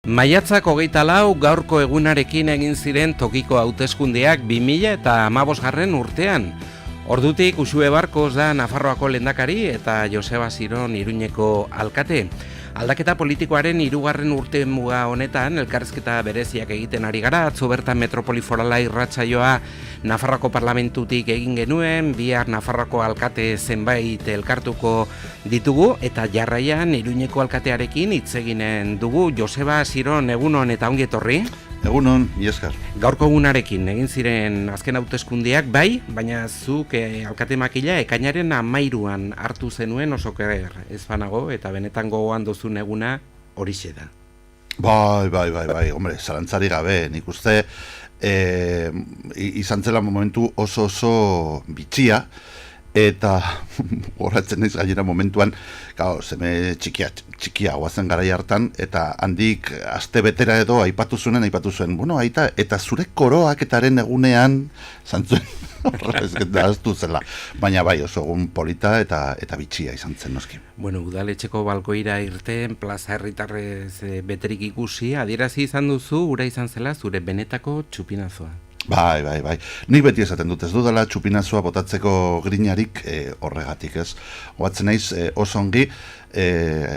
Maiatzak 24 gaurko egunarekin egin ziren tokiko hauteskundeak 2015 urtean. Ordutik Uxue Barkos da Nafarroako lehendakari eta Joseba Siron Iruñeko alkate. Aldaketa politikoaren 3. urte muga honetan elkarrizketa bereziak egiten ari gara. Atzo bertan metropoli forala irratsaioa Nafarroako parlamentutik egin genuen, bihar Nafarroako alkate zenbait elkartuko ditugu eta jarraian Iruñeko alkatearekin hitz eginen dugu. Joseba Siron, egunon eta ongi etorri. Egunon, ieskar. Gaurko egunarekin egin ziren azken hauteskundeak bai, baina zuk alkate makila ekainaren 13an hartu zenuen oso kerer ez banago eta benetan gogoan duzun eguna horixe da. Bai, hombre, zalantzari gabe, nik uste izan zela momentu oso bitxia, eta horretzen naiz gainera momentuan, zeme txikia guazen garai hartan, eta handik aste betera edo aipatu zuen, bueno, aita, eta zure koroaketaren egunean, zantzuen, horrezketa zela, baina bai oso egun polita eta bitxia izan zen noski. Bueno, udaletxeko balkoira irten, plaza herritarrez beterik ikusi, adierazi izan duzu, ura izan zela zure benetako txupinazoa. Bai. Nik beti esaten dut, ez dudala txupinazoa botatzeko grinarik horregatik, ez? Oatzen naiz oso ongi,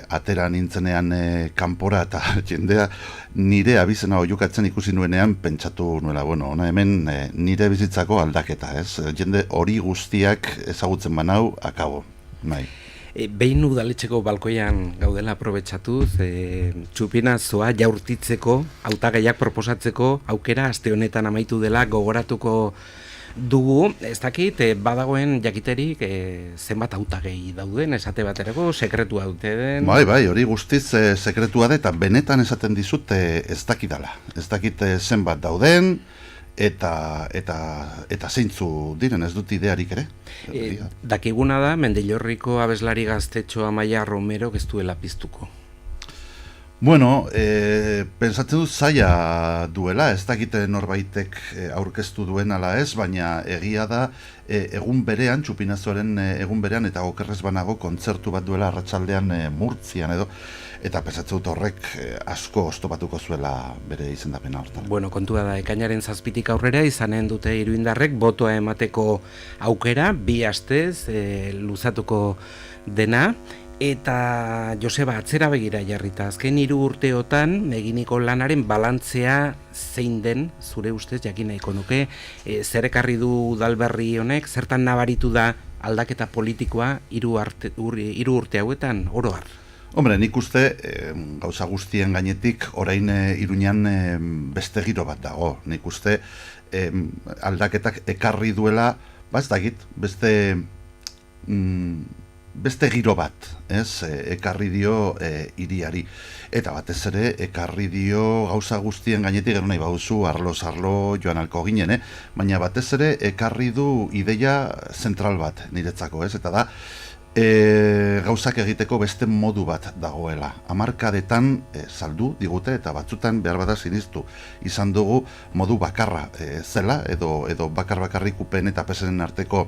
atera nintzenean kanpora eta jendea nire abizena oiukatzen ikusi nuenean pentsatu nuela, bueno, ona hemen nire bizitzako aldaketa, ez? Jende hori guztiak ezagutzen banau, akabo, bai. Behin udaletxeko balkoian gaudela aprobetxatuz, txupinazoa jaurtitzeko, hautagaiak proposatzeko aukera aste honetan amaitu dela gogoratuko dugu. Ez dakit, badagoen jakiterik zenbat hautagai dauden, esate baterako, sekretua dute den. Bai, hori guztiz sekretua da eta benetan esaten dizut ez dakidala. Ez dakit zenbat dauden, eta zeintzu diren, ez dut idearik ere. Dakiguna da, Mendillorriko abeslari gaztetxo Amaia Romero ez duela piztuko. Bueno, pentsatzen dut zaila duela, ez dakite norbaitek aurkeztu duen ala ez, baina egia da egun berean, txupinazoaren egun berean, eta okerrez banago kontzertu bat duela arratsaldean Murtzian edo, eta pentsatzen dut horrek asko oztopatuko zuela bere izendapena hortan. Bueno, kontua da, ekainaren 7tik aurrera izanen dute iruindarrek botoa emateko aukera, 2 astez luzatuko dena. Eta Joseba, atzera begira jarrita, azken 3 urteotan eginiko lanaren balantzea zein den, zure ustez jakin nahiko nuke, zer ekarri du udalberri honek, zertan nabaritu da aldaketa politikoa 3 urte hauetan, oro har? Hombre, nik uste gauza guztien gainetik orain Iruñan beste giro bat dago. Nik uste aldaketak ekarri duela, ez dakit, beste giro bat, ez, ekarri dio hiriari. Eta batez ere, ekarri dio gauza guztien gainetik, gero nahi baduzu, arlo joan alko ginen, baina batez ere, ekarri du ideia zentral bat niretzako, ez, eta da, gauzak egiteko beste modu bat dagoela. Hamarkadetan saldu digute eta batzutan behar bada siniztu izan dugu modu bakarra zela, edo bakarrik UPN eta PSN arteko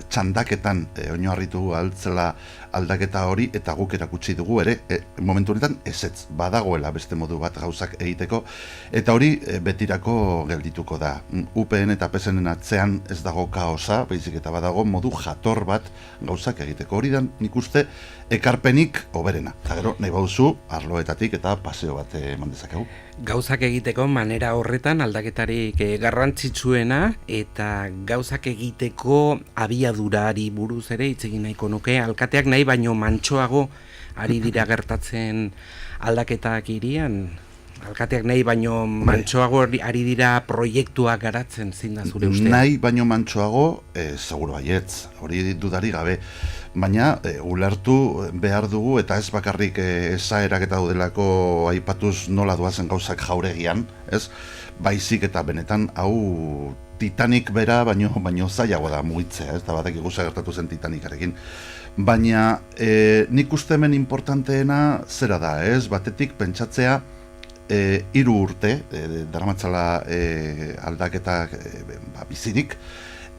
txandaketan oinarritu altzela aldaketa hori, eta guk erakutsi dugu ere, momentu honetan ezetz, badagoela beste modu bat gauzak egiteko, eta hori betirako geldituko da. UPN eta PSN atzean ez dago kaosa, baizik eta badago modu jator bat gauzak egiteko. Hori da nik uste ekarpenik oberena. Eta gero, nahi bauzu, arloetatik eta paseo bat eman dezakegu. Gauzak egiteko manera horretan aldaketarik garrantzitsuena eta gauzak egiteko abiadurari buruz ere hitz egin nahiko nuke. Alkateak nahi baino mantsoago ari dira gertatzen aldaketak hirian. Alkateak nahi baino mantsoago ari dira proiektuak garatzen, zein da zure uste? Nahi baino mantsoago, seguro baietz, hori dudari gabe. Baina ulertu behar dugu, eta ez bakarrik esaerak eta daudelako aipatuz nola doazen gauzak jauregian, ez? Baizik eta benetan hau Titanic bera baino zailago da mugitzea, ez da batek iguza gertatu zen Titanicarekin. Baina nik uste hemen importanteena zera da, ez? Batetik pentsatzea 3 urte, daramatzala aldaketak bizirik,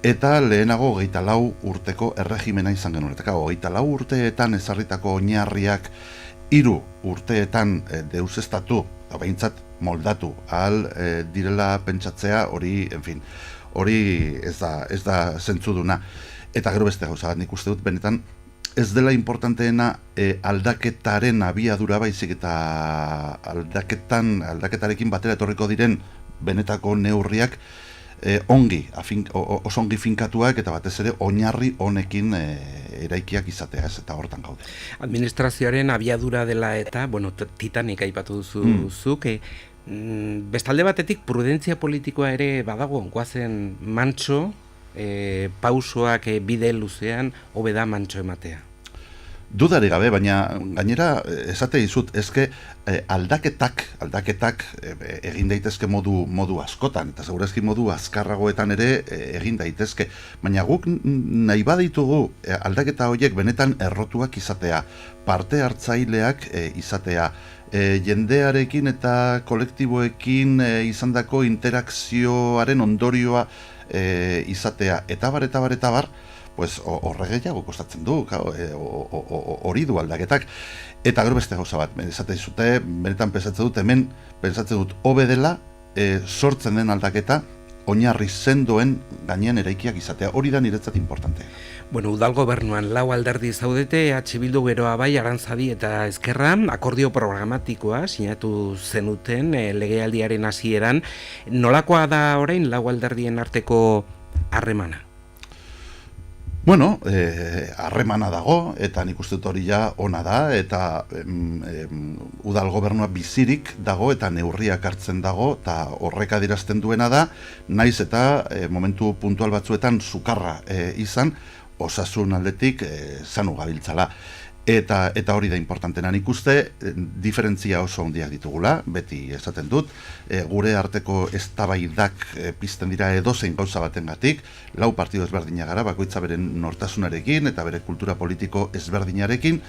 eta lehenago 24 urteko erregimena izan genuen. Eta 24 urteetan ezarritako oinarriak 3 urteetan deusestatu behintzat moldatu ahal direla pentsatzea, hori, en fin, hori ez da zentzuduna. Eta gero beste gauza bat, nik uste dut, benetan, ez dela importanteena aldaketaren abiadura baizik eta aldaketarekin batera etorriko diren benetako neurriak oso ongi finkatuak eta batez ere oinarri honekin eraikiak izatea, ez, eta hortan gaude. Administrazioaren abiadura dela eta, bueno, Titanic aipatu duzu zuk, bestalde batetik prudentzia politikoa ere badago, goazen mantso, pausoak bide luzean, hobe da mantso ematea. Dudari gabe, baina gainera esate dizut, eske aldaketak egin daitezke modu askotan, eta segurazki modu azkarragoetan ere egin daitezke, baina guk nahi baditugu aldaketa horiek benetan errotuak izatea, parte hartzaileak izatea, jendearekin eta kolektiboekin izandako interakzioaren ondorioa izatea, eta bar, pues horre gehiago kostatzen du, hori du aldaketak. Eta gero beste gauza bat, esate dizute, benetan pentsatzen dut, hobe dela sortzen den aldaketa, oinarri sendoen gainean eraikiak izatea, hori da niretzat importantea. Bueno, udal gobernuan 4 alderdi zaudete, Bildu geroa bai, Arantzadi eta Ezkerra, akordio programatikoa sinatu zenuten legealdiaren hasieran. Nolakoa da orain 4 alderdien arteko harremana? Bueno, harremana dago, eta nik uste dut hori ja ona da, eta udal gobernua bizirik dago, eta neurriak hartzen dago, eta horrek adierazten duena da, naiz eta momentu puntual batzuetan sukarra izan, osasun aldetik zanu gabiltzala. Eta hori da importantena, nik uste diferentzia oso handiak ditugula, beti esaten dut, gure arteko eztabaidak pizten dira edozein gauza batengatik, 4 partidu ezberdinak gara, bakoitza beren nortasunarekin eta bere kultura politiko ezberdinarekin,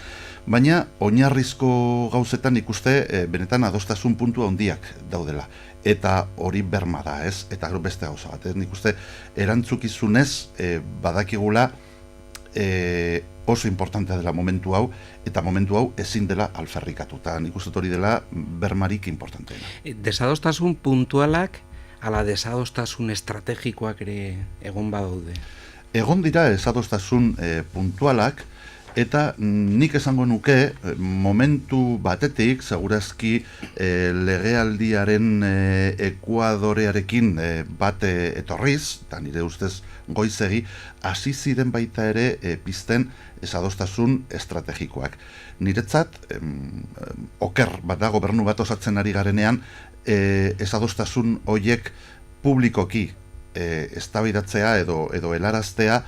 baina oinarrizko gauzetan nik uste benetan adostasun puntu handiak daudela. Eta hori berma da, ez? Eta beste gauza bat, nik uste erantzukizunez badakigula oso importantea dela momentu hau, eta momentu hau ezin dela alferrikatu, eta nik uste hori dela bermarik importanteena. Desadostasun puntualak, ala desadostasun estrategikoak ere egon badaude? Egon dira desadostasun puntualak, eta nik esango nuke momentu batetik, segurazki legealdiaren Ekuadorearekin bat etorriz, eta nire ustez goizegi, hasi ziren baita ere pizten desadostasun estrategikoak. Niretzat, oker bat da, gobernu bat osatzen ari garenean, desadostasun horiek publikoki eztabaidatzea edo helaraztea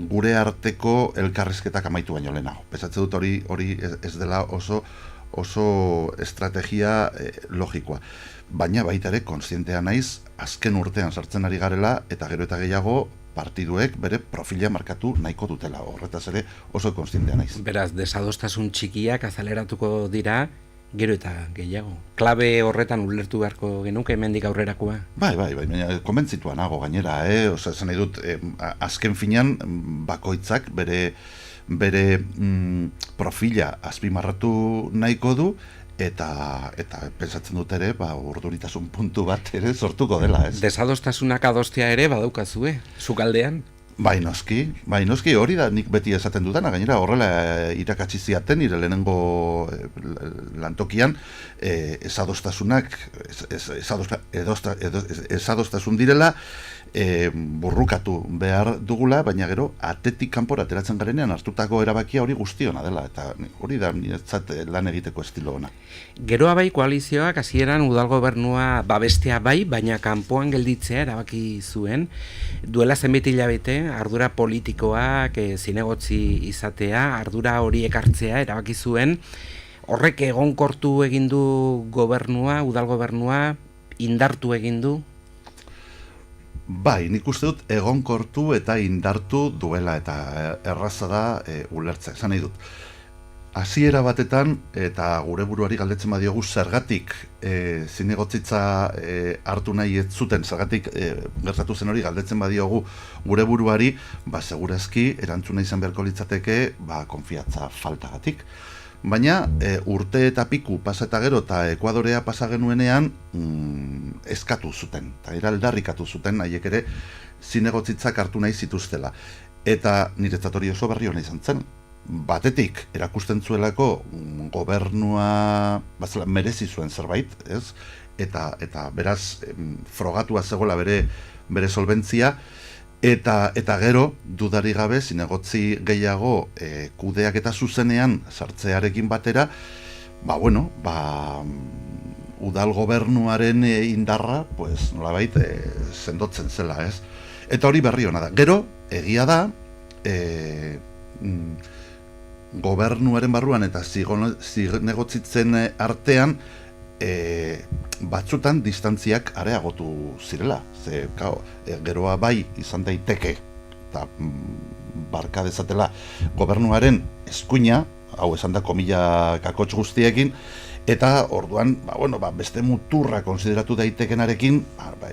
gure arteko elkarrizketak amaitu baino lehenago. Pensatzen dut hori ez dela oso estrategia logikoa. Baina baita ere kontzientea naiz, azken urtean sartzen ari garela, eta gero eta gehiago partiduek bere profila markatu nahiko dutela. Horretaz ere oso kontzientea naiz. Beraz, desadostasun txikiak azaleratuko dira, gero eta gehiago. Klabe horretan ulertu beharko genuke hemendik aurrerakoa? Bai, baina konbentzitua nago gainera, Osa, esan nahi dut, azken finean bakoitzak bere profila azpimarratu nahiko du, eta pentsatzen dut ere, urduritasun puntu bat ere sortuko dela, ez? Desadostasunak adostea ere badaukazue, sukaldean? Bai noski, hori da nik beti esaten dudana, gainera horrela irakatsi ziaten nire lehenengo lantokian, ezadostasun direla, burrukatu behar dugula, baina gero atetik kanpora ateratzen garenean hartutako erabakia hori guztiona dela, eta hori da niretzat lan egiteko estilo ona. Geroa bai koalizioak hasieran udal gobernua babestea bai, baina kanpoan gelditzea erabaki zuen, duela zenbait hilabete ardura politikoak zinegotzi izatea, ardura horiek hartzea erabaki zuen. Horrek egonkortu egin du gobernua, udal gobernua indartu egin du? Bai, nik uste dut egonkortu eta indartu duela, eta erraza da ulertzea, esan nahi dut. Hasiera batetan, eta gure buruari galdetzen badiogu zergatik zinegotzitza hartu nahi ez zuten, zergatik gertatu zen hori galdetzen badiogu gure buruari, segurazki erantzuna izan beharko litzateke konfiantza faltagatik. baina urte eta piku pasa eta gero eta Ekuadorea pasa genuenean eskatu zuten, eta aldarrikatu zuten haiek ere zinegotzitzak hartu nahi zituztela. Eta niretzat hori oso berri hona izan zen. Batetik, erakusten zuelako gobernua merezi zuen zerbait, ez? Eta beraz, frogatua zegoela bere solbentzia, eta gero, dudari gabe, zinegotzi gehiago kudeak eta zuzenean sartzearekin batera, udal gobernuaren indarra, pues, nolabait, sendotzen zela, ez? Eta hori berri hona da. Gero, egia da, gobernuaren barruan eta zinegotzitzen artean batzutan distantziak areagotu zirela. Ze, geroa bai izan daiteke, eta barka dezatela gobernuaren eskuina, hau esan da komila kakotx guztiekin, eta orduan, beste muturra konsideratu daitekenarekin,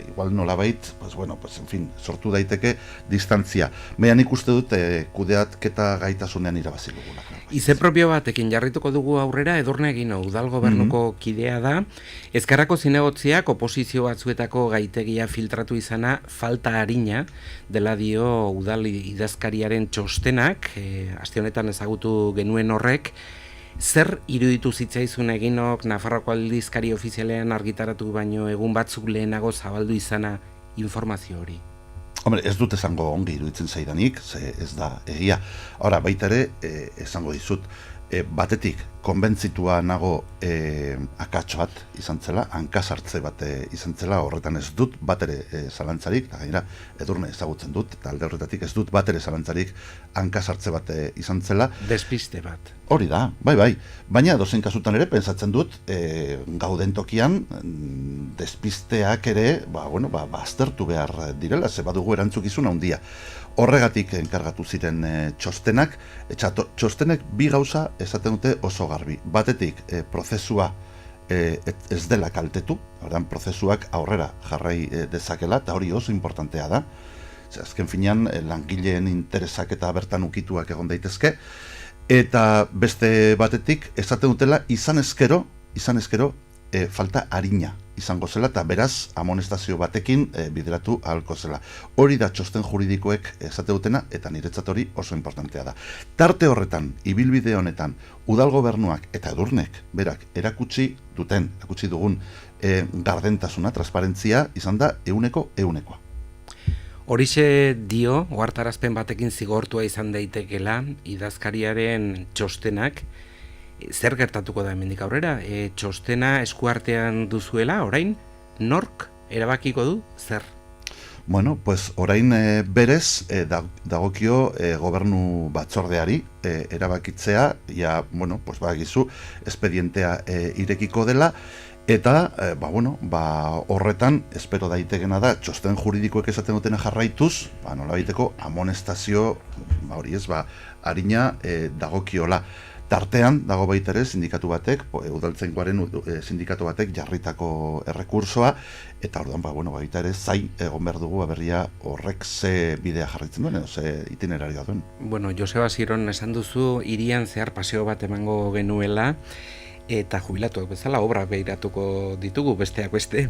igual nolabait, en fin, sortu daiteke distantzia. Mehan ikuste dut kudeatketa gaitasunean irabazi dugula. Ize propio batekin jarrituko dugu aurrera, Edurne Egino udal gobernuko kidea da. Ezkerrako zinegotziak oposizio batzuetako gaitegia filtratu izana falta arina dela dio udal idazkariaren txostenak, aste honetan ezagutu genuen horrek. Zer iruditu zitzaizun Eginok Nafarroako aldizkari ofizialean argitaratu baino egun batzuk lehenago zabaldu izana informazio hori? Hombre, ez dut esango ongi iruditzen zaidanik, ze ez da egia. Ora, baita ere, esango dizut, batetik, konbentzitua nago akatxo bat izan zela, hankasartze bat izan zela, horretan ez dut bat ere zalantzarik, eta gainera Edurne ezagutzen dut, eta alde horretatik ez dut bat ere zalantzarik hankasartze bat izan zela. Despiste bat. Hori da, bai. Baina dozein kasutan ere, pentsatzen dut, gauden tokian, despisteak ere, aztertu behar direla, ze badugu erantzukizun handia. Horregatik enkargatu ziren txostenak, txostenek bi gauza esaten dute oso garbi. Batetik, prozesua ez dela kaltetu, prozesuak aurrera jarrai dezakela, eta hori oso importantea da. Azken finean, langileen interesak eta bertan ukituak egon daitezke, eta beste batetik, esaten dutela, izan ezkero, falta arina izango zela, eta beraz amonestazio batekin bideratu ahalko zela. Hori da txosten juridikoek esate dutena, eta niretzat hori oso importantea da. Tarte horretan, ibilbide honetan, udal gobernuak eta Edurnek berak erakutsi dugun gardentasuna, transparentzia izan da 100%. Horixe dio, ohartarazpen batekin zigortua izan daitekela, idazkariaren txostenak. Zer gertatuko da hemendik aurrera? Txostena eskuartean duzuela, orain, nork erabakiko du, zer? Bueno, pues orain berez dagokio gobernu batzordeari erabakitzea, bagizu, espedientea irekiko dela, eta, horretan, espero daitekena da, txosten juridikoek esaten dutena jarraituz, nolabaiteko amonestazio, harina dagokiola. Tartean, dago baita ere, sindikatu batek, udaltzaingoaren sindikatu batek jarritako errekursoa, eta orduan, baita ere, zain egon behar dugu berria horrek ze bidea jarritzen duen, edo ze itinerarioa duen. Joseba Ziron esan duzu, hirian zehar paseo bat emango genuela, eta jubilatuak bezala obrak behiratuko ditugu besteak beste.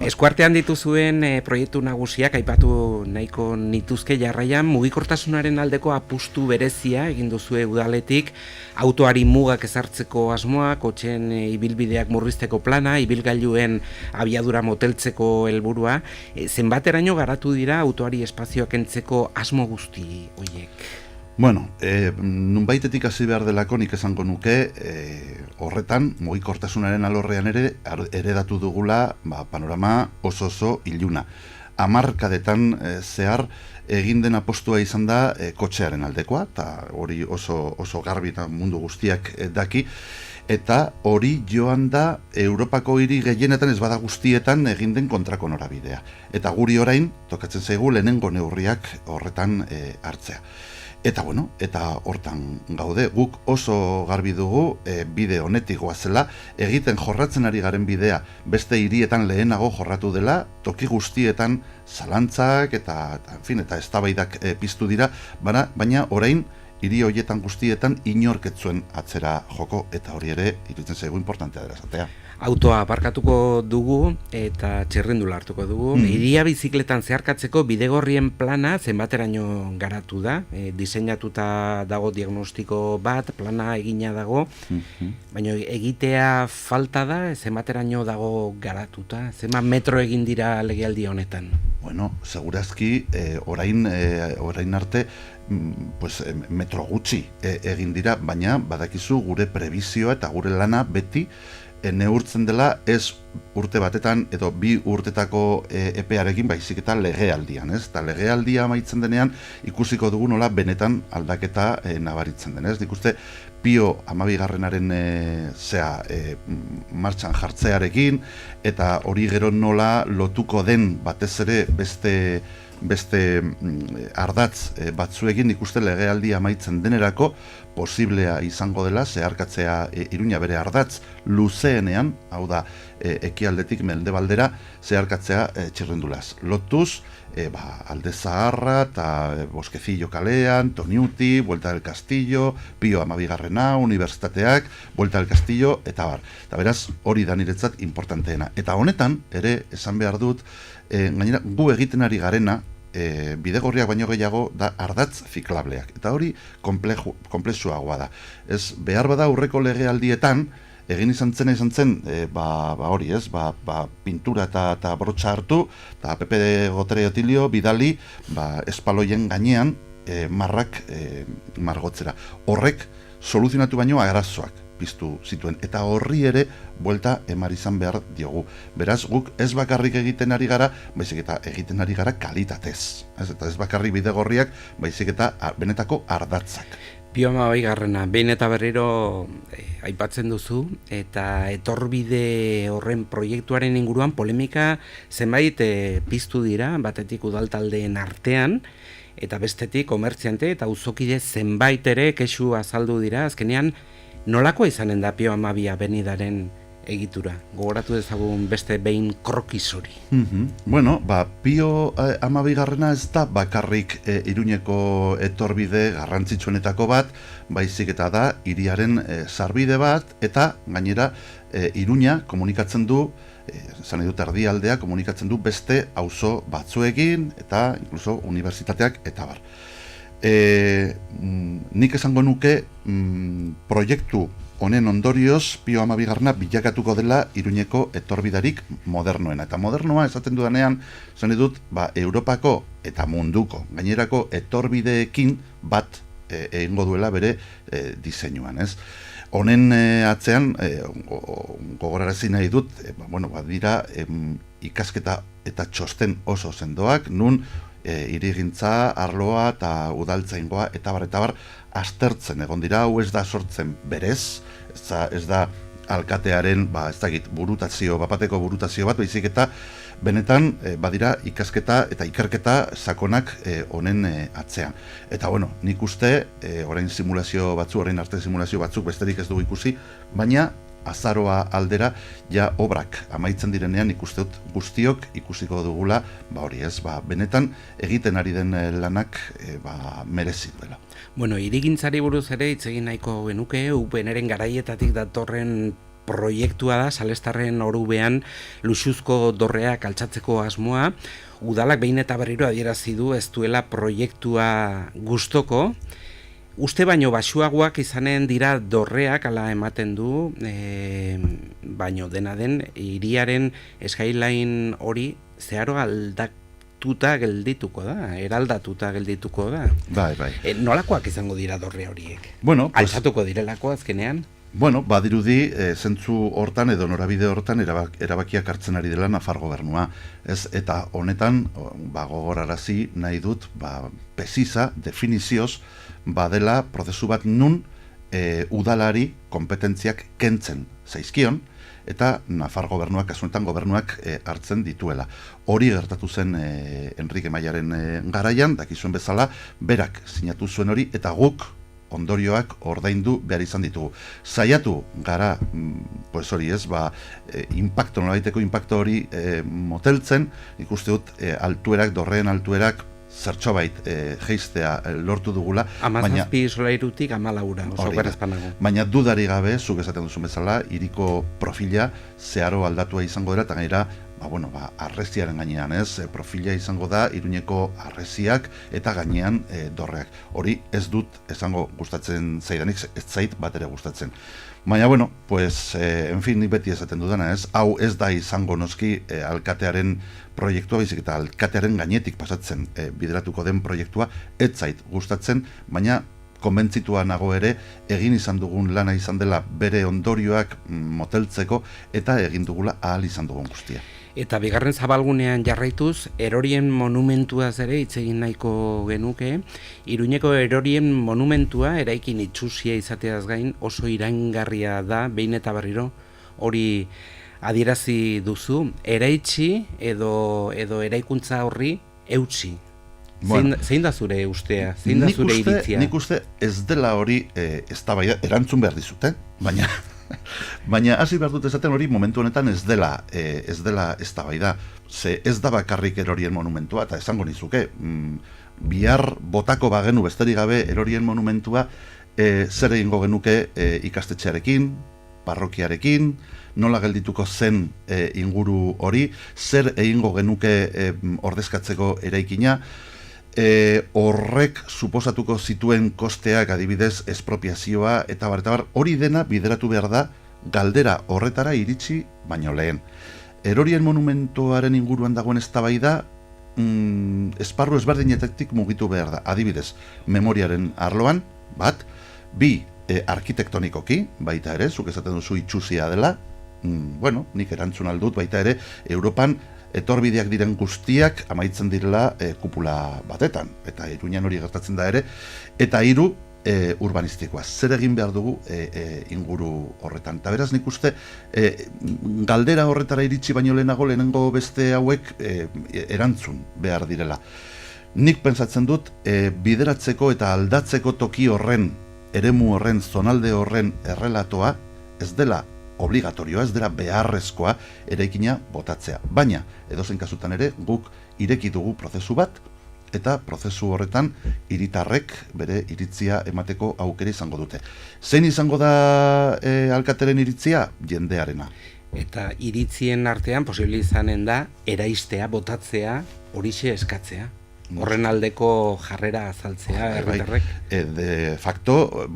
Eskuartean dituzuen proiektu nagusiak aipatu nahiko nituzke jarraian, mugikortasunaren aldeko apustu berezia egin duzue udaletik, autoari mugak ezartzeko asmoa, kotxeen ibilbideak murrizteko plana, ibilgailuen abiadura moteltzeko helburua, zenbateraino garatu dira autoari espazioak kentzeko asmo guzti horiek? Nunbaitetik hasi behar delako nik esango nuke, horretan, mugikortasunaren alorrean ere, eredatu dugula panorama oso iluna. Hamarkadetan zehar egin den apostua izan da kotxearen aldekoa, eta hori oso garbi eta mundu guztiak daki, eta hori joan da Europako hiri gehienetan ez bada guztietan egin den kontrako norabidea. Eta guri orain, tokatzen zaigu lehenengo neurriak horretan hartzea. Eta hortan gaude, guk oso garbi dugu bide honetik goazela, egiten jorratzen ari garen bidea beste hirietan lehenago jorratu dela, toki guztietan zalantzak eta eztabaidak piztu dira, baina orain hiri horietan guztietan inorketzuen atzera joko, eta hori ere iruditzen zaigu importantea dela esatea. Autoa aparkatuko dugu eta txirrindula hartuko dugu. Hiria bizikletan zeharkatzeko bidegorrien plana zenbateraino garatu da. Diseinatuta dago diagnostiko bat, plana egina dago, baina egitea falta da, zenbateraino dago garatuta. Zenbat metro egin dira legealdi honetan? Bueno, segurazki orain arte pues, metro gutxi egin dira, baina badakizu gure prebizioa eta gure lana beti neurtzen dela ez urte batetan edo 2 urtetako epearekin baizik eta legealdian, ez? Eta legealdia amaitzen denean ikusiko dugu nola benetan aldaketa nabaritzen den, ez? Nik uste Pio 12garrenaren martxan jartzearekin eta hori gero nola lotuko den batez ere beste ardatz batzuekin ikuste legealdia amaitzen denerako posiblea izango dela zeharkatzea Iruña bere ardatz luzeenean, hau da ekialdetik mendebaldera zeharkatzea txirrindulaz. Lotuz, Alde Zaharra eta Bosquecillo kalean, Toniuti, Vuelta del Castillo, Pio 12garrena, Unibertsitateak, Vuelta del Castillo, eta bar. Eta beraz, hori da niretzat importanteena. Eta honetan, ere, esan behar dut, gainera, gu egiten ari garena, bidegorriak baino gehiago da ardatz ziklableak. Eta hori komplexuagoa da. Ez behar bada aurreko legealdietan, egin izan zen, hori ez, pintura eta brotxa hartu, eta Pepe de Gotera Otilio bidali espaloien gainean margotzera. Horrek soluzionatu baino arazoak piztu zituen, eta horri ere buelta emar izan behar diogu. Beraz, guk ez bakarrik egiten ari gara, baizik eta egiten ari gara kalitatez. Eta ez bakarrik bidegorriak, baizik eta benetako ardatzak. Pio 12garrena, behin eta berriro aipatzen duzu, eta etorbide horren proiektuaren inguruan polemika zenbait piztu dira, batetik udaltaldeen artean, eta bestetik komertziante eta auzokide zenbait ere kexu azaldu dira, azkenean nolako izanen da Pio 12 benidaren egitura? Gogoratu dezagun beste behin krokiz hori. Bueno, Pio 12garrena ez da bakarrik Iruñeko etorbide garrantzitsuenetako bat, baizik eta da hiriaren sarbide bat, eta gainera Iruña komunikatzen du, zan edut erdialdea komunikatzen du beste auzo batzuekin, eta inkluso unibertsitateak, eta bar. Nik esango nuke proiektu honen ondorioz Pio 12garrena bilakatuko dela Iruñeko etorbidarik modernoena. Eta modernoa esaten dudanean, zan edut, Europako eta munduko gainerako etorbideekin bat egingo duela bere diseinuan, ez? Honen atzean, gogorarazi nahi dut, dira ikasketa eta txosten oso sendoak, nun hirigintza, arloa eta udaltzaingoa eta bar aztertzen egon dira, hau ez da sortzen berez, ez da alkatearen, burutazio, bapateko burutazio bat, baizik eta benetan badira ikasketa eta ikerketa sakonak honen atzean. Eta nik uste, orain arte simulazio batzuk besterik ez dugu ikusi, baina azaroa aldera, ja obrak amaitzen direnean ikusteut guztiok ikusiko dugula, benetan egiten ari den lanak merezi duela. Hirigintzari buruz ere hitz egin nahiko genuke, UPNren garaietatik datorren proiektua da, Salestarren orubean luxuzko dorreak altxatzeko asmoa. Udalak behin eta berriro adierazi du ez duela proiektua gustoko. Uste baino baxuagoak izanen dira dorreak, ala ematen du, baino dena den, hiriaren skyline hori zeharo aldatuta geldituko da, eraldatuta geldituko da. Bai. Nolakoak izango dira dorre horiek? Altzatuko direlako azkenean? Badirudi, zentzu hortan edo norabide hortan erabakiak hartzen ari dela Nafar gobernua. Eta honetan, gogorarazi nahi dut, pezisa, definizioz, badela prozesu bat nun udalari kompetentziak kentzen zaizkion, eta Nafar gobernuak, kasunetan gobernuak hartzen dituela. Hori gertatu zen Enrique Mayaren garaian, dakizuen bezala, berak sinatu zuen hori, eta guk ondorioak ordaindu behar izan ditugu. Saiatu gara, hori ez, nolabaiteko impacto hori moteltzen, ikuste dut, dorreen altuerak zertxobait jeistea lortu dugula. 17 solairutik 14 oso berazpanago. Baina dudari gabe, zuk esaten duzu bezala, hiriko profila zeharo aldatua izango dira, eta gainera, arresiaren gainean, profila izango da Iruñeko arresiak eta gainean dorreak. Hori ez dut esango gustatzen zaidanik, ez zait bat ere gustatzen. Baina, en fin, nik beti esaten dudana, hau ez da izango noski alkatearen proiektua, baizik eta alkatearen gainetik pasatzen bideratuko den proiektua, ez zait gustatzen, baina konbentzitua nago ere, egin izan dugun lana izan dela bere ondorioak moteltzeko, eta egin dugula ahal izan dugun guztia. Eta bigarren zabalgunean jarraituz, erorien monumentuaz ere hitz egin nahiko genuke. Iruñeko erorien monumentua eraikin itxusia izateaz gain oso iraingarria da, behin eta berriro, hori adierazi duzu, eraitsi edo eraikuntza horri eutsi. Zein da zure ustea? Zein da zure iritzia? Nik uste ez dela hori eztabaida erantzun behar dizut, baina hasi behar dut esaten hori momentu honetan ez dela eztabaida. Ze ez da bakarrik erorien monumentua, eta esango nizuke, bihar botako bagenu besterik gabe erorien monumentua zer egingo genuke ikastetxearekin, parrokiarekin, nola geldituko zen inguru hori, zer egingo genuke ordezkatzeko eraikina, horrek suposatuko zituen kosteak adibidez espropiazioa eta bar, hori dena bideratu behar da galdera horretara iritsi baino lehen. Erorien monumentuaren inguruan dagoen eztabaida esparru ezberdinetik mugitu behar da. Adibidez, memoriaren arloan, bat, bi, arkitektonikoki, baita ere, zuk esaten duzu itxusia dela, nik erantzun aldut, baita ere, Europan etorbideak diren guztiak amaitzen direla kupula batetan, eta Iruñan hori gertatzen da ere, eta hiru, urbanistikoa. Zer egin behar dugu inguru horretan. Eta beraz nik uste, galdera horretara iritsi baino lehenengo beste hauek erantzun behar direla. Nik pentsatzen dut, bideratzeko eta aldatzeko toki horren, eremu horren, zonalde horren errelatoa, ez dela obligatorioa, ez dela beharrezkoa eraikina botatzea. Baina, edozein kasutan ere, guk ireki dugu prozesu bat, eta prozesu horretan hiritarrek bere iritzia emateko aukera izango dute. Zein izango da alkateren iritzia? Jendearena. Eta iritzien artean posible izanen da eraistea, botatzea, horixe eskatzea. Horren aldeko jarrera azaltzea herritarrek. De facto,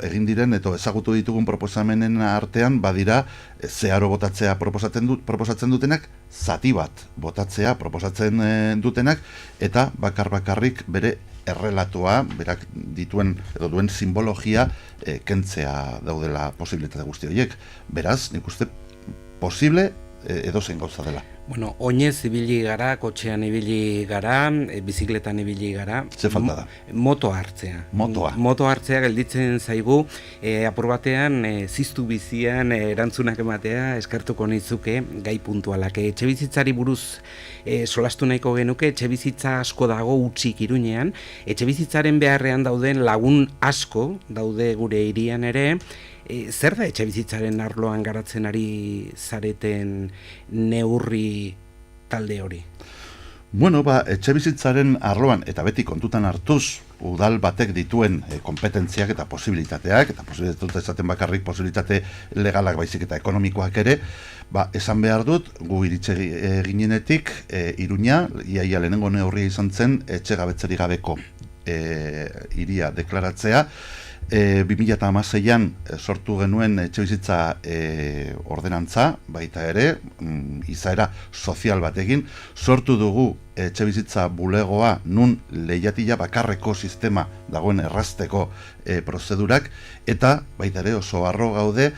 egin diren eta ezagutu ditugun proposamenen artean badira zeharo botatzea proposatzen dutenak, zati bat botatzea proposatzen dutenak, eta bakarrik bere errelatoa, berak dituen edo duen simbologia kentzea daudela posibilitate guzti horiek. Beraz, nik uste posible edozein gauza dela. Oinez ibili gara, kotxean ibili gara, bizikletan ibili gara. Ze falta da? Moto hartzea. Moto hartzea gelditzen zaigu, apur batean, ziztu bizian erantzunak ematea eskertuko nizuke gai puntualak. Etxebizitzari buruz solastu nahiko genuke, etxebizitza asko dago utzik Iruñean, etxebizitzaren beharrean dauden lagun asko daude gure hirian ere. Zer da etxebizitzaren arloan garatzen ari zareten neurri talde hori? Etxebizitzaren arloan, eta beti kontutan hartuz, udal batek dituen kompetentziak eta posibilitateak, eta posibilitate esaten bakarrik posibilitate legalak baizik eta ekonomikoak ere, esan behar dut, gu iritze ginenetik, Iruña, iaia lehenengo neurria izan zen, etxegabetzerik gabeko hiria deklaratzea. 2016an sortu genuen etxebizitza ordenantza, baita ere, izaera sozial batekin, sortu dugu etxebizitza bulegoa nun lehiatila bakarreko sistema dagoen errazteko prozedurak, eta baita ere oso harro gaude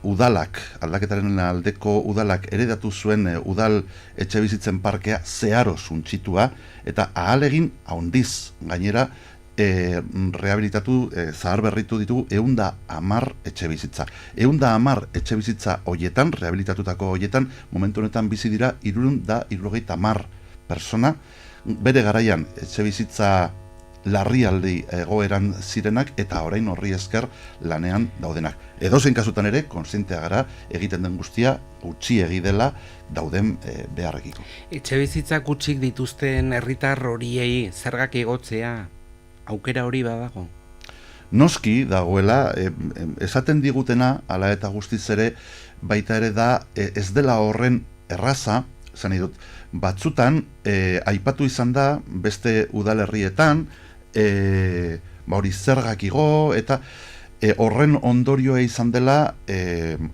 udalak, aldaketaren aldeko udalak eredatu zuen udal etxebizitzen parkea zeharo suntxitua, eta ahalegin handiz gainera rehabilitatu, zahar berritu ditugu 110 etxebizitza. 110 etxebizitza hoietan, rehabilitatutako hoietan, momentu honetan bizi dira 370 persona. Bere garaian etxebizitza larrialdi egoeran zirenak eta orain horri esker lanean daudenak. Edozein kasutan ere, kontzientea gara egiten den guztia gutxiegi dela dauden beharrekiko. Etxebizitza gutxik dituzten herritar horiei zergak igotzea aukera hori badago? Noski dagoela, esaten digutena, hala eta guztiz ere, baita ere da, ez dela horren erraza, zan dut, batzutan, aipatu izan da, beste udalerrietan, hori zergak igo, eta horren ondorioa izan dela,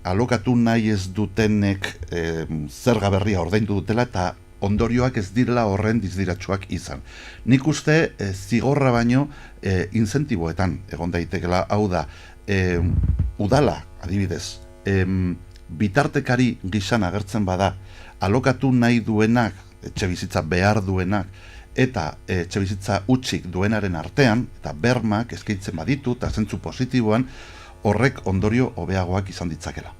alokatu nahi ez dutenek zerga berria ordaindu dutela, eta ondorioak ez direla horren dizdiratsuak izan. Nik uste zigorra baino incentiboetan egon daitekela, hau da, udala, adibidez, bitartekari gisan agertzen bada, alokatu nahi duenak, etxebizitza behar duenak, eta etxebizitza hutsik duenaren artean, eta bermak eskaintzen baditu, eta zentzu positiboan, horrek ondorio hobeagoak izan ditzakela.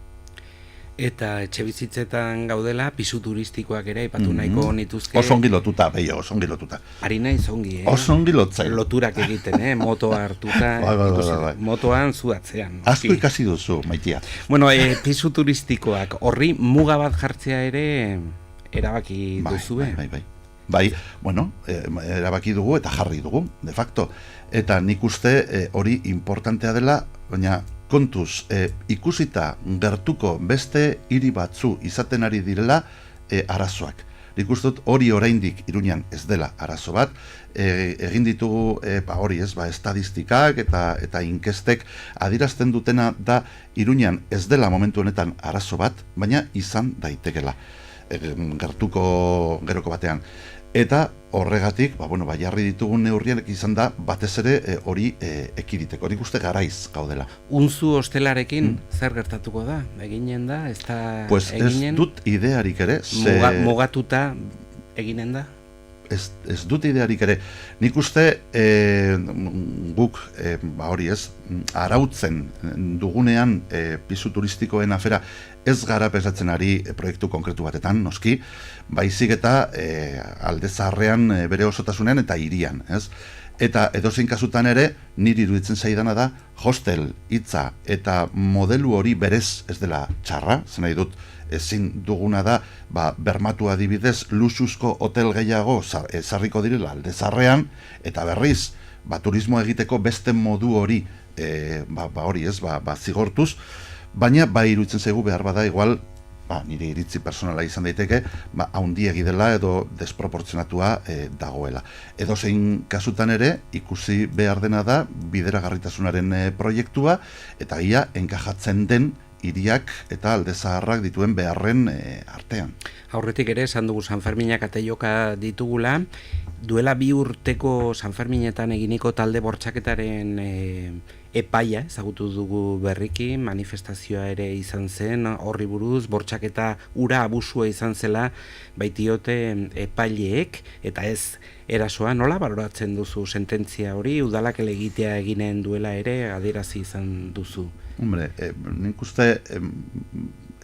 Eta etxebizitzetan gaudela, pisu turistikoak ere aipatu nahiko nituzke. Oso ongi lotuta, beio, oso ongi lotuta. Ari naiz ongi, Oso ongi lotzai. Loturak egiten, motoa hartuta, motoan zu atzean. Asko ikasi duzu, Maitia. Bueno, pisu turistikoak, horri muga bat jartzea ere erabaki duzue. Bai, bueno, erabaki dugu eta jarri dugu, de facto. Eta nik uste hori importantea dela, baina kontuz, ikusita gertuko beste hiri batzu izaten ari direla arazoak. Nik uste dut hori oraindik Iruñan ez dela arazo bat, egin ditugu hori ez, estadistikak eta inkestek adierazten dutena da Iruñan ez dela momentu honetan arazo bat, baina izan daitekela gertuko geroko batean. Eta horregatik, jarri ditugun neurriak izan da, batez ere hori ekiditeko. Hori uste garaiz gaudela. Unzu hostelarekin zer gertatuko da? Eginen da? Pues ez dut idearik ere. Mugatuta eginen da? Ez dut idearik ere. Nik uste guk, hori ez, arautzen dugunean pisu turistikoen afera ez gara pensatzen ari proiektu konkretu batetan, noski, baizik eta alde zaharrean bere osotasunean eta hirian, ez? Eta edozein kasutan ere, niri iruditzen zaidana da, hostel, hitza eta modelu hori berez ez dela txarra, zen nahi dut, ezin duguna da, bermatu adibidez, luxuzko hotel gehiago ezarriko direla alde zaharrean, eta berriz, turismo egiteko beste modu hori, hori ez, zigortuz, baina iruditzen zaigu behar bada igual, nire iritzi personala izan daiteke, haundiegi dela edo desproportzionatua dagoela. Edozein kasutan ere, ikusi behar dena da bideragarritasunaren proiektua, eta ia enkajatzen den hiriak eta alde zaharrak dituen beharren artean. Aurretik ere, esan dugu Sanferminak ateioka ditugula, duela 2 urteko Sanferminetan eginiko talde bortxaketaren epaia, ezagutu dugu berriki, manifestazioa ere izan zen, horri buruz, bortxaketa ura abusua izan zela, baitiote epaileek, eta ez erasoa, nola baloratzen duzu sententzia hori, udalak elegitea eginen duela ere, adierazi izan duzu? Hombre, nik uste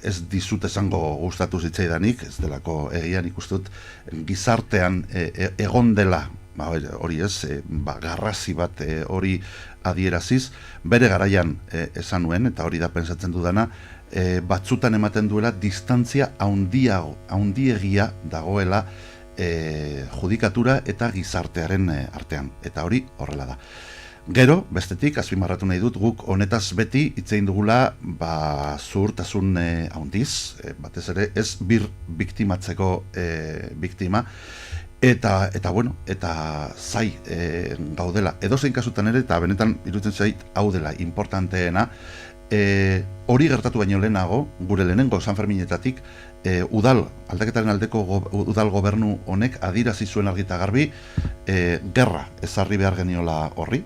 ez dizut esango gustatu zitzaidanik, ez delako egia, nik uste dut gizartean egon dela, hori ez, garrasi bat hori adieraziz, bere garaian esan nuen, eta hori da pentsatzen dudana, batzutan ematen duela distantzia haundiegia dagoela judikatura eta gizartearen artean, eta hori horrela da. Gero, bestetik, azpimarratu nahi dut, guk honetaz beti hitzein dugula zuhurtasun haundiz, batez ere ez biktimatzeko biktima, eta zai gaudela. Edozein kasutan ere, eta benetan iruditzen zait hau dela importanteena, hori gertatu baino lehenago, gure lehenengo Sanferminetatik, aldaketaren aldeko udal gobernu honek adierazi zuen argi eta garbi gerra ezarri behar geniola horri,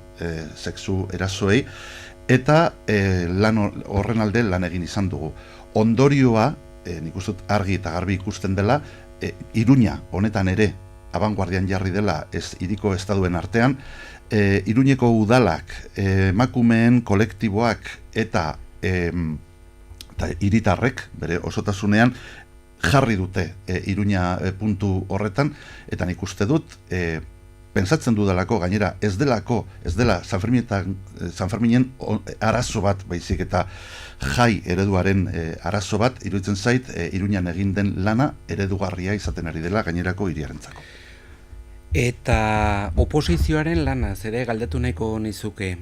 sexu erasoei, eta horren alde lan egin izan dugu. Ondorioa, nik uste dut argi eta garbi ikusten dela, Iruña honetan ere abanguardian jarri dela hiriko estaduen artean, Iruñeko udalak, emakumeen kolektiboak eta hiritarrek bere osotasunean jarri dute Iruña puntu horretan, eta nik uste dut Pentsatzen dudalako, gainera, ez dela San Ferminen arazo bat, baizik eta jai ereduaren arazo bat, iruditzen zait, Iruñan egin den lana eredugarria izaten ari dela gainerako hiriarentzako. Eta oposizioaren lana, zere galdetu nahiko nizuke,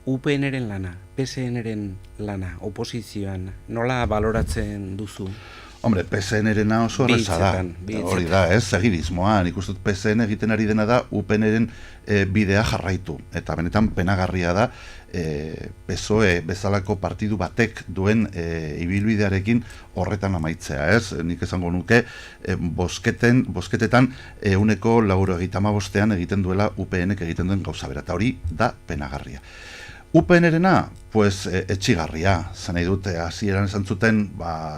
UPN-ren lana, PSN-ren lana, oposizioan, nola baloratzen duzu? Hombre, PSN-rena oso erreza da. Hori da, segidismoa. Nik uste dut PSN egiten ari dena da UPN-ren bidea jarraitu. Eta benetan penagarria da PSOE bezalako partidu batek duen ibilbidearekin horretan amaitzea, ez? Nik esango nuke bozketetan 95% egiten duela UPN-ek egiten duen gauza bera. Eta hori da penagarria. UPN-rena, pues, etxigarria, zan nahi dute, hasieran esan zuten,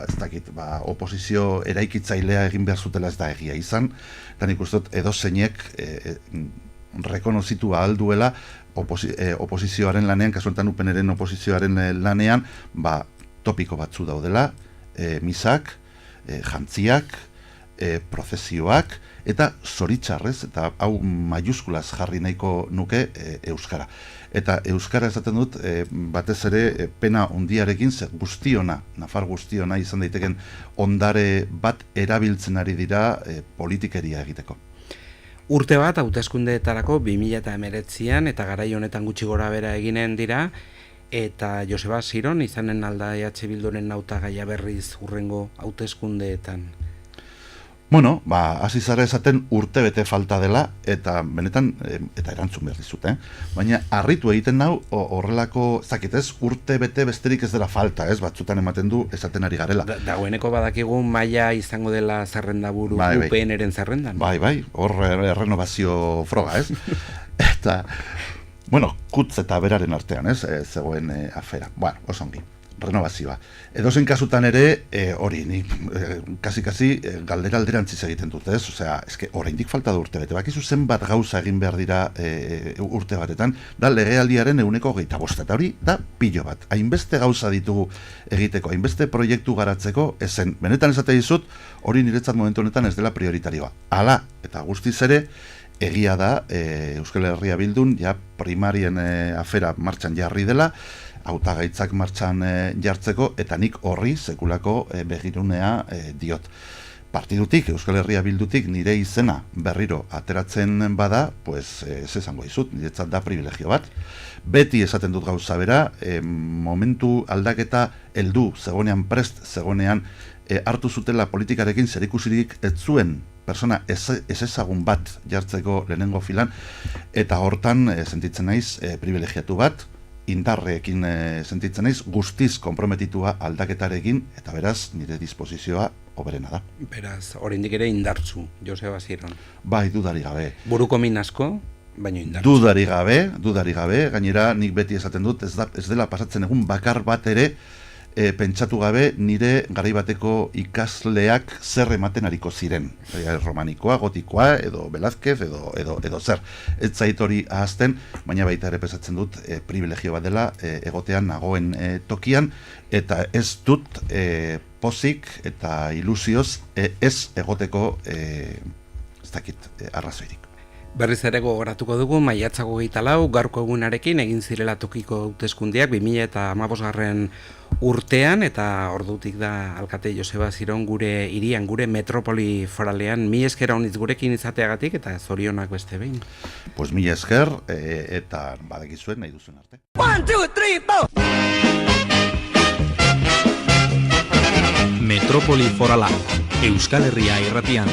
ez dakit, oposizio eraikitzailea egin behar zutela ez da egia izan, eta nik uste dut edozeinek rekonozitu ahal duela oposizioaren lanean, kasu honetan UPN-ren oposizioaren lanean, topiko batzu daudela, misak, jantziak, prozesioak, eta zoritxarrez, eta hau maiuskulaz jarri nahiko nuke euskara. Eta euskara esaten dut, batez ere pena hundiarekin, guztiona, Nafar guztiona izan daiteken ondare bat erabiltzen ari dira politikeria egiteko. Urte bat, hauteskundeetarako 2019an eta garai honetan gutxi gora bera eginen dira, eta Joseba Siron izanen alda EH Bilduren hautagaia berriz hurrengo hauteskundeetan. Bueno, hasi zara esaten urte bete falta dela, eta benetan, eta erantzun behar dizut, baina harritu egiten nau horrelako, zakitez, urte bete besterik ez dela falta, batzutan ematen du esaten ari garela. Dagoeneko badakigu maila izango dela zerrendaburu UPN-ren zerrendan. Bai, hor renovazio froga, ez? Eta, bueno, kutz eta beraren artean, zegoen afera. Bueno, osongi. Renovazioa. Edozein kasutan ere, hori, nik kasi galdera alderantziz egiten dut, ez? Osea, eske oraindik falta da urte bete. Bakizu zenbat gauza egin behar dira urte batetan, da legealdiaren 25%, eta hori da pilo bat. Hainbeste gauza ditugu egiteko, hainbeste proiektu garatzeko, ezen, benetan esate dizut, hori niretzat momentu honetan ez dela prioritarioa. Hala, eta guztiz ere, egia da, Euskal Herria Bildun, ja primarien afera martxan jarri dela, hautagaitzak martxan jartzeko, eta nik horri sekulako begirunea diot. Partidutik, Euskal Herria Bildutik nire izena berriro ateratzen bada, pues ez esango dizut, niretzat da privilegio bat. Beti esaten dut gauza bera, momentu aldaketa heldu zegonean prest, zegonean hartu zutela politikarekin zerikusirik ez zuen persona ez ezagun bat jartzeko lehenengo filan, eta hortan sentitzen naiz privilegiatu bat, indarrekin sentitzen naiz, guztiz konprometitua aldaketarekin, eta beraz, nire disposizioa hoberena da. Beraz, oraindik ere indartzu, Joseba Siron. Bai, dudari gabe. Buruko min asko, baino indartzu. Dudari gabe, gainera nik beti esaten dut, ez dela pasatzen egun bakar bat ere, pentsatu gabe nire garaibateko ikasleak zer ematen ariko ziren. Romanikoa, gotikoa, edo Velázquez, edo zer. Ez zait hori ahazten, baina baita ere pensatzen dut privilegio bat dela egotean nagoen tokian, eta ez dut pozik eta ilusioz ez egoteko ez dakit arrazoirik. Berriz ere gogoratuko dugu, maiatzako 24 gaurko egunarekin egin zirela tokiko hauteskundeak 2015 urtean, eta ordutik da alkate Joseba Siron gure hirian, gure metropoli foralean. Mi esker honitz gurekin izateagatik, eta zorionak beste behin. Pues mi esker, eta badakizuen nahi duzuen arte. 1, 2, 3, 4! Metropoli forala, Euskal Herria irratian.